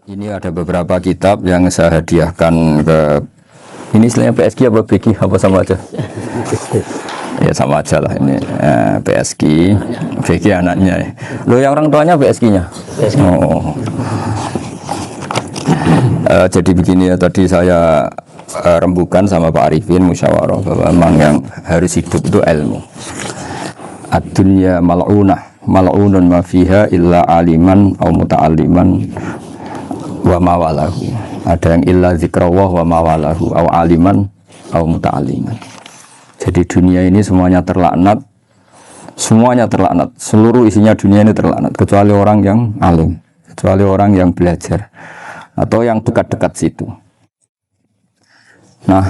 Ini ada beberapa kitab yang saya hadiahkan ke ini istilahnya PSG apa BG apa sama aja? Ya sama aja lah ini PSG, BG anaknya. Lo yang orang tuanya PSG-nya? Oh. Jadi begini ya, tadi saya rembukan sama Pak Arifin musyawarah bahwa memang yang harus hidup itu ilmu. Ad-dunya mal'unah, mal'unun ma fiha illa aliman au muta'alliman wa mawalahu. Ada yang illa zikrawah wa mawalahu au aliman au muta'alliman. Jadi dunia ini semuanya terlaknat. Semuanya terlaknat. Seluruh isinya dunia ini terlaknat kecuali orang yang alim, kecuali orang yang belajar atau yang dekat-dekat situ. Nah,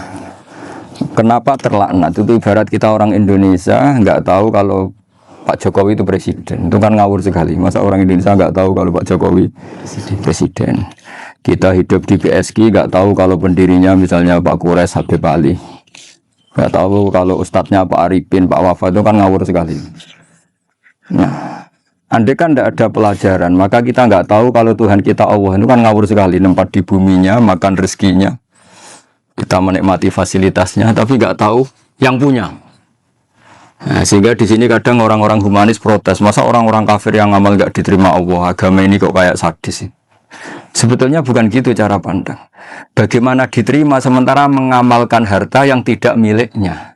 kenapa terlaknat? Itu ibarat kita orang Indonesia nggak tahu kalau Pak Jokowi itu presiden. Itu kan ngawur sekali. Masa orang Indonesia nggak tahu kalau Pak Jokowi presiden. Kita hidup di PSG nggak tahu kalau pendirinya misalnya Pak Kures Habib Ali. Nggak tahu kalau ustadznya Pak Arifin, Pak Wafa, itu kan ngawur sekali. Nah, andai kan tidak ada pelajaran, maka kita nggak tahu kalau Tuhan kita Allah itu kan ngawur sekali. Nempat di buminya, makan rezekinya, kita menikmati fasilitasnya, tapi nggak tahu yang punya. Nah, sehingga di sini kadang orang-orang humanis protes, masa orang-orang kafir yang amal nggak diterima Allah, agama ini kok kayak sadis. Sebetulnya bukan gitu cara pandang. Bagaimana diterima sementara mengamalkan harta yang tidak miliknya.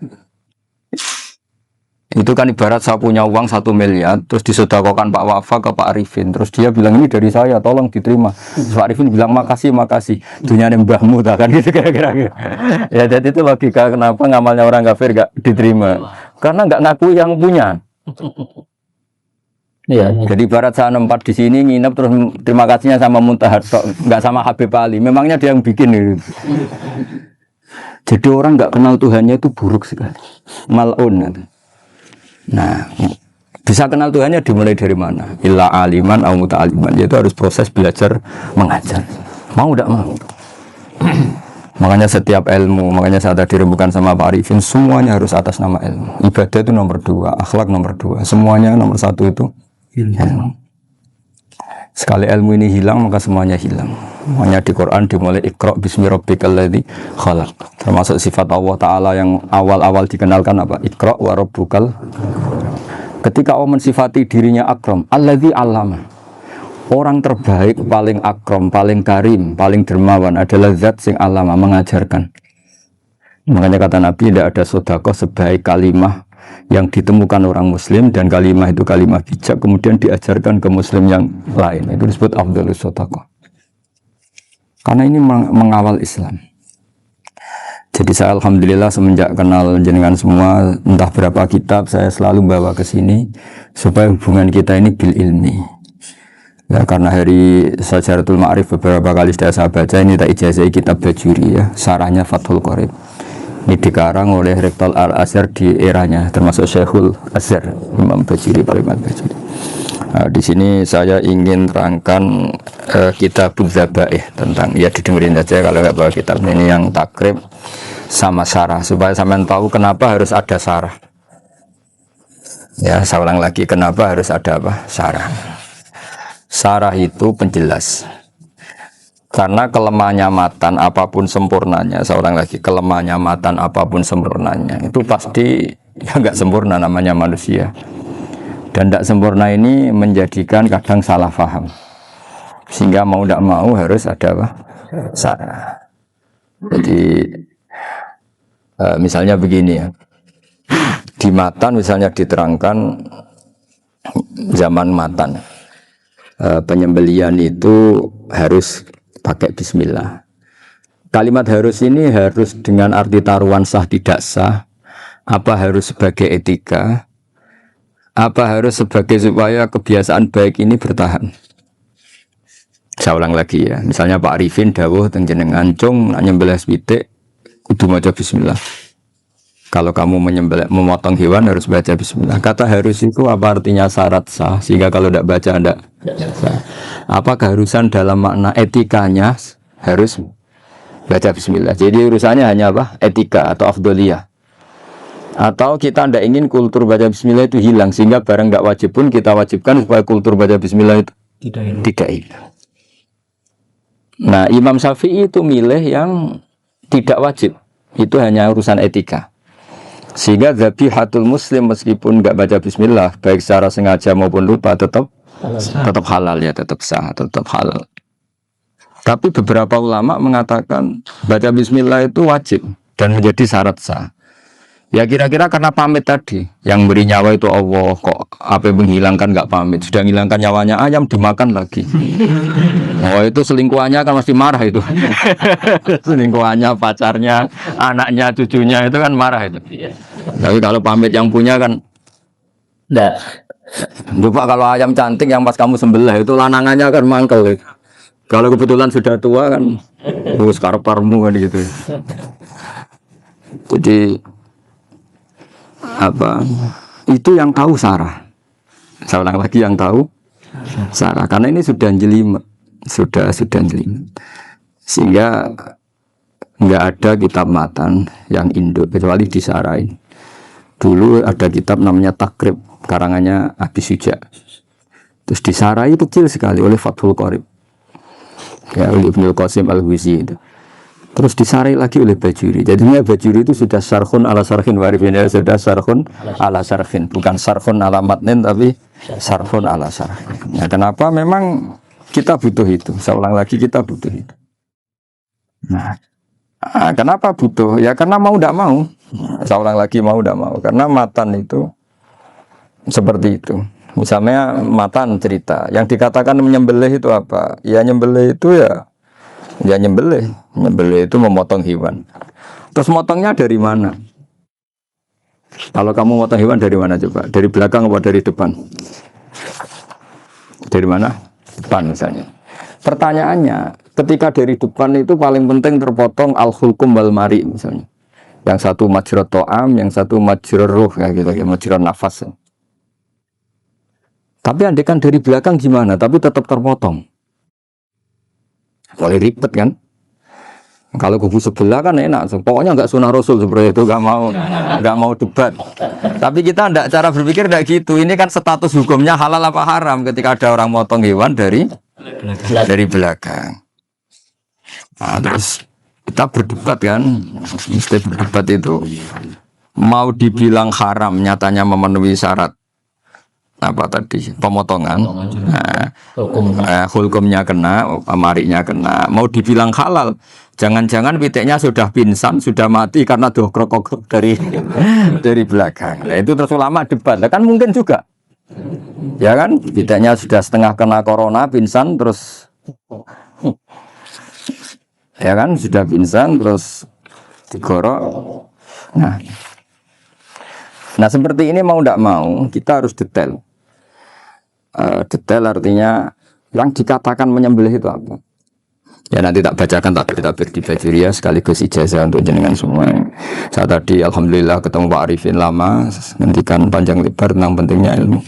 Itu kan ibarat saya punya uang 1 miliar, terus disedekahkan Pak Wafa ke Pak Arifin, terus dia bilang ini dari saya, tolong diterima. Terus Pak Arifin bilang makasih. Dunia ini mbahmu, tak kan gitu kira-kira. Ya jadi itu logika kenapa ngamalnya orang kafir gak diterima. Karena nggak ngaku yang punya. Iya. Jadi ibarat saya nempat di sini nginep terus terima kasihnya sama Muntahar, nggak sama Habib Ali. Memangnya dia yang bikin gitu. Jadi orang nggak kenal Tuhannya itu buruk sekali. Mal'un. Nah, bisa kenal Tuhannya dimulai dari mana? Illa aliman au muta'aliman. Yaitu harus proses belajar mengajar. Mau tidak mau. Makanya setiap ilmu, makanya saya tadi rembukan sama Pak Arifin, semuanya harus atas nama ilmu. Ibadah itu nomor 2, akhlak nomor 2. Semuanya nomor 1 itu ilmu. Sekali ilmu ini hilang, maka semuanya hilang. Makanya di Quran dimulai Iqra bismi rabbikal ladzi khalaq. Termasuk sifat Allah Ta'ala yang awal-awal dikenalkan apa? Iqra wa rabbukal. Ketika Allah mensifati dirinya akram, alladzi 'allama. Orang terbaik, paling akram, paling karim, paling dermawan adalah zat sing 'allama, mengajarkan. Makanya kata Nabi, tidak ada sedekah sebaik kalimah yang ditemukan orang muslim, dan kalimah itu kalimah bijak kemudian diajarkan ke muslim yang lain. Itu disebut afdhalus sedekah. Karena ini mengawal Islam. Jadi saya alhamdulillah semenjak kenal jenengan semua, entah berapa kitab saya selalu bawa ke sini supaya hubungan kita ini bil ilmi. Ya, karena hari Syajaratul Ma'arif beberapa kali sudah saya baca, ini tak ijazahi kitab Bajuri ya, sarahnya Fathul Qorib. Ini dikarang oleh Rektor Al-Azhar di eranya, termasuk Syekhul Azhar, Imam Bajuri, Pak Imam Bajuri. Nah, di sini saya ingin terangkan kitab Dzabaih tentang, ya didengerin saja kalau nggak bawa kitab ini, yang takrib sama sarah, supaya sampean tahu kenapa harus ada sarah. Ya, saya ulang lagi, kenapa harus ada apa? Sarah. Sarah itu penjelas. Karena kelemahannya matan apapun sempurnanya, seorang lagi kelemahannya matan apapun sempurnanya, itu pasti ya nggak sempurna namanya manusia. Dan tidak sempurna ini menjadikan kadang salah paham. Sehingga mau tidak mau harus ada apa? Sarah. Jadi misalnya begini ya, di matan misalnya diterangkan zaman matan. Penyembelian itu harus pakai bismillah. Kalimat harus ini harus dengan arti taruhan sah tidak sah, apa harus sebagai etika, apa harus sebagai supaya kebiasaan baik ini bertahan. Saya ulang lagi ya, misalnya Pak Arifin dawuh teng jenengan cung nak nyembelih pitik kudu maca bismillah. Kalau kamu memotong hewan harus baca bismillah. Kata harus itu apa artinya syarat sah, sehingga kalau tidak baca tidak sah. Apa keharusan dalam makna etikanya harus baca bismillah. Jadi urusannya hanya apa? Etika atau afdoliyah. Atau kita tidak ingin kultur baca bismillah itu hilang, sehingga barang tidak wajib pun kita wajibkan supaya kultur baca bismillah itu tidak hilang. Nah, Imam Syafi'i itu milih yang tidak wajib. Itu hanya urusan etika. Sehingga zabihatul muslim meskipun nggak baca bismillah, baik secara sengaja maupun lupa tetap halal ya, tetap sah, tetap halal. Tapi beberapa ulama mengatakan baca bismillah itu wajib dan menjadi syarat sah. Ya kira-kira karena pamit tadi, yang beri nyawa itu Allah, kok apa yang menghilangkan nggak pamit, sudah menghilangkan nyawanya ayam dimakan lagi. Oh itu selingkuhannya kan masih marah itu. Selingkuhannya, pacarnya, anaknya, cucunya itu kan marah itu. Tapi kalau pamit yang punya kan enggak. Coba kalau ayam cantik yang pas kamu sembelih itu lanangannya kan mangkel. Kalau kebetulan sudah tua kan terus karep-karepmu kan gitu. Jadi apa? Itu yang tahu Sarah. Saya ulang lagi yang tahu Sarah karena ini sudah jelimet. Sudah jelimet. Sehingga enggak ada kitab matan yang Indo kecuali di Sarah ini. Dulu ada kitab namanya Takrib, karangannya Abi Suja. Terus disarai kecil sekali oleh Fathul Qorib. Ya, oleh Ibnul Qasim Al-Huzi itu. Terus disarai lagi oleh Bajuri. Jadinya Bajuri itu sudah sarhun ala sarhin warifin, ya, sudah sarhun ala sarhin, bukan sarhun ala matnin tapi sarhun ala sarhin. Ya, kenapa memang kita butuh itu? Saya ulang lagi, kita butuh itu. Nah, kenapa butuh? Ya karena mau tidak mau. Saya ulang lagi, mau tidak mau. Karena matan itu seperti itu. Misalnya matan cerita, yang dikatakan menyembelih itu apa? Ya nyembelih itu ya nyembelih itu memotong hewan. Terus motongnya dari mana? Kalau kamu motong hewan dari mana coba? Dari belakang atau dari depan? Dari mana? Depan misalnya. Pertanyaannya, ketika dari depan itu paling penting terpotong al-hulkum wal mari misalnya. Yang satu majrur to'am, yang satu majrur ruh kayak gitu, majrur nafas. Tapi andekan dari belakang gimana? Tapi tetap terpotong. Boleh ribet kan? Kalau kubu sebelah kan enak. Pokoknya nggak sunnah Rasul seperti itu, nggak mau debat. Tapi kita nggak, cara berpikir nggak gitu. Ini kan status hukumnya halal apa haram ketika ada orang motong hewan dari belakang. Nah, terus kita berdebat kan, mesti berdebat itu mau dibilang haram, nyatanya memenuhi syarat apa tadi pemotongan, hukumnya kena, amarinya kena. Mau dibilang halal, jangan-jangan pitiknya sudah pingsan, sudah mati karena dogrok-dogrok dari belakang. Nah, itu terus ulama debat, kan mungkin juga, ya kan, pitiknya sudah setengah kena corona, pingsan terus, ya kan, sudah pingsan terus digorok. Nah seperti ini mau tidak mau kita harus detail. Detail artinya yang dikatakan menyembelih itu apa? Ya nanti tak bacakan tabir di Bajuri ya, sekaligus ijazah untuk jenengan semua. Saya tadi alhamdulillah ketemu Pak Arifin lama, ngendikan panjang lebar tentang pentingnya ilmu.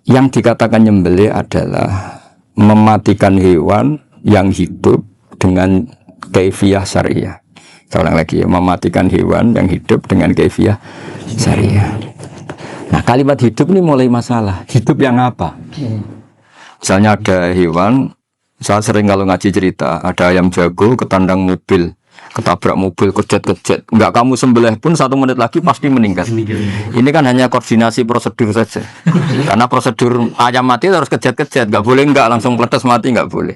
Yang dikatakan menyembelih adalah mematikan hewan yang hidup dengan kaifiyah syariah. Saya ulang lagi ya, mematikan hewan yang hidup dengan kaifiyah syariah. Nah kalimat hidup ini mulai masalah. Hidup yang apa? Misalnya ada hewan, saya sering kalau ngaji cerita, ada ayam jago ketandang mobil, ketabrak mobil, kejet-kejet. Enggak kamu sembelih pun 1 menit lagi pasti meninggal. Ini kan hanya koordinasi prosedur saja. Karena prosedur ayam mati harus kejet-kejet. Enggak boleh enggak langsung peletas mati, enggak boleh.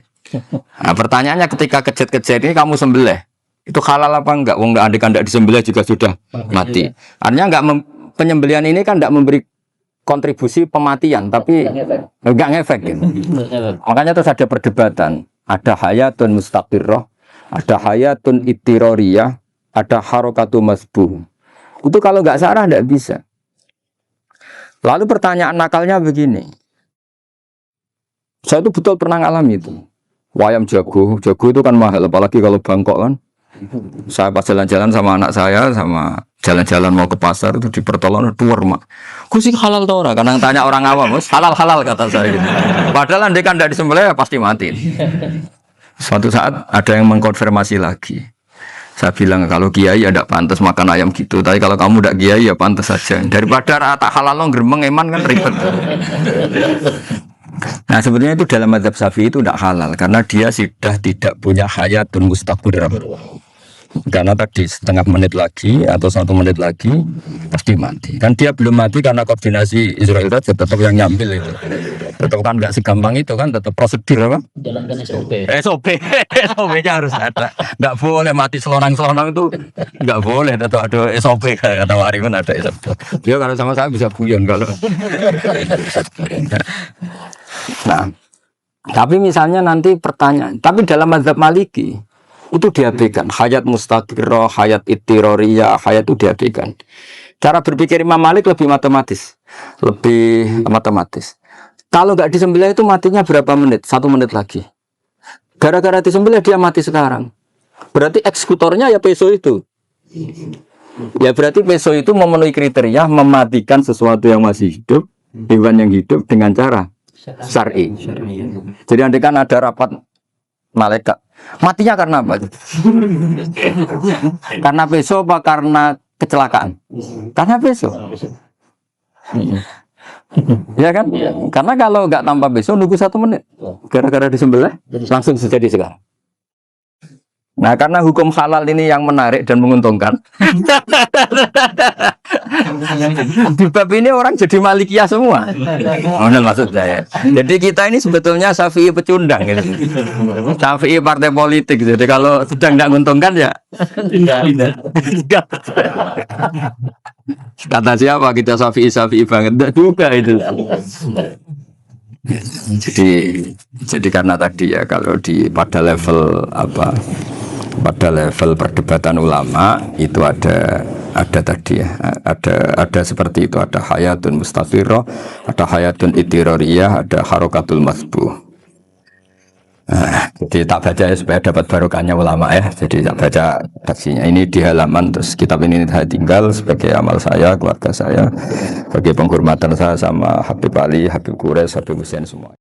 Nah pertanyaannya ketika kejet-kejet ini kamu sembelih, itu halal apa enggak? Wong enggak ada disembelih juga sudah mati. Artinya enggak penyembelihan ini kan tidak memberi kontribusi pematian, tapi enggak ngefek gitu. Makanya terus ada perdebatan. Ada hayatun mustaqirrah, ada hayatun ittiroriyah, ada harokatu masbuh. Itu kalau enggak sarah enggak bisa. Lalu pertanyaan nakalnya begini. Saya itu betul pernah ngalami itu. Wayam jago itu kan mahal, apalagi kalau Bangkok kan. Saya pas jalan-jalan sama anak saya, sama jalan-jalan mau ke pasar itu di pertolongan tuwer mak. Ku sih halal tau ora? Karena tanya orang awam, halal kata saya gitu. Padahal andai kan tidak disembelih ya pasti mati. Suatu saat ada yang mengkonfirmasi lagi. Saya bilang kalau kiai ya tidak pantas makan ayam gitu. Tapi kalau kamu tidak kiai ya pantas saja. Daripada tak halal lo geremeng eman kan ribet. Nah sebetulnya itu dalam mazhab Syafi'i itu tidak halal karena dia sudah tidak punya hayatun mustaqbirah. Karena tadi setengah menit lagi atau 1 menit lagi pasti mati. Kan dia belum mati karena koordinasi Israel saja tetap yang nyambil itu. Tetap kan nggak segampang itu kan tetap prosedur apa? Jalankan SOP. SOP-nya harus ada. Nggak boleh mati selonang-selonang itu nggak boleh. Tetap ada SOP kata Warimun ada SOP. Dia kalau sama saya bisa guyon kalau. Nah, tapi misalnya nanti pertanyaan. Tapi dalam mazhab Maliki itu diabaikan, hayat mustaqirrah, hayat ittiroriyah, hayat itu diabaikan. Cara berpikir Imam Malik lebih matematis. Kalau nggak disembelih itu matinya berapa menit? 1 menit lagi. Gara-gara disembelih dia mati sekarang. Berarti eksekutornya ya peso itu. Ya berarti peso itu memenuhi kriteria mematikan sesuatu yang masih hidup, hewan yang hidup dengan cara syar'i. Jadi andai kan ada rapat malaikat, matinya karena apa? Karena peso apa karena kecelakaan? Karena peso. Ya kan? Karena kalau nggak tanpa peso nunggu 1 menit, gara-gara disembelih langsung terjadi sekarang. Nah karena hukum halal ini yang menarik dan menguntungkan. Di bab ini orang jadi Malikiyah semua. Maksud saya. Jadi kita ini sebetulnya Syafi'i pecundang gitu. Syafi'i partai politik. Jadi kalau sedang tidak menguntungkan ya kata siapa kita Syafi'i banget. Tidak juga itu. Jadi karena tadi ya kalau pada level pada level perdebatan ulama itu ada tadi ya ada seperti itu, ada hayatun mustafirah, ada hayatun ittiroriyah, ada harokatul masbuh. Jadi tak baca ya supaya dapat barokahnya ulama ya. Jadi tak baca taksinya ini di halaman, terus kitab ini saya tinggal sebagai amal saya, keluarga saya, sebagai penghormatan saya sama Habib Ali, Habib Quraisy, Habib Hussein semua.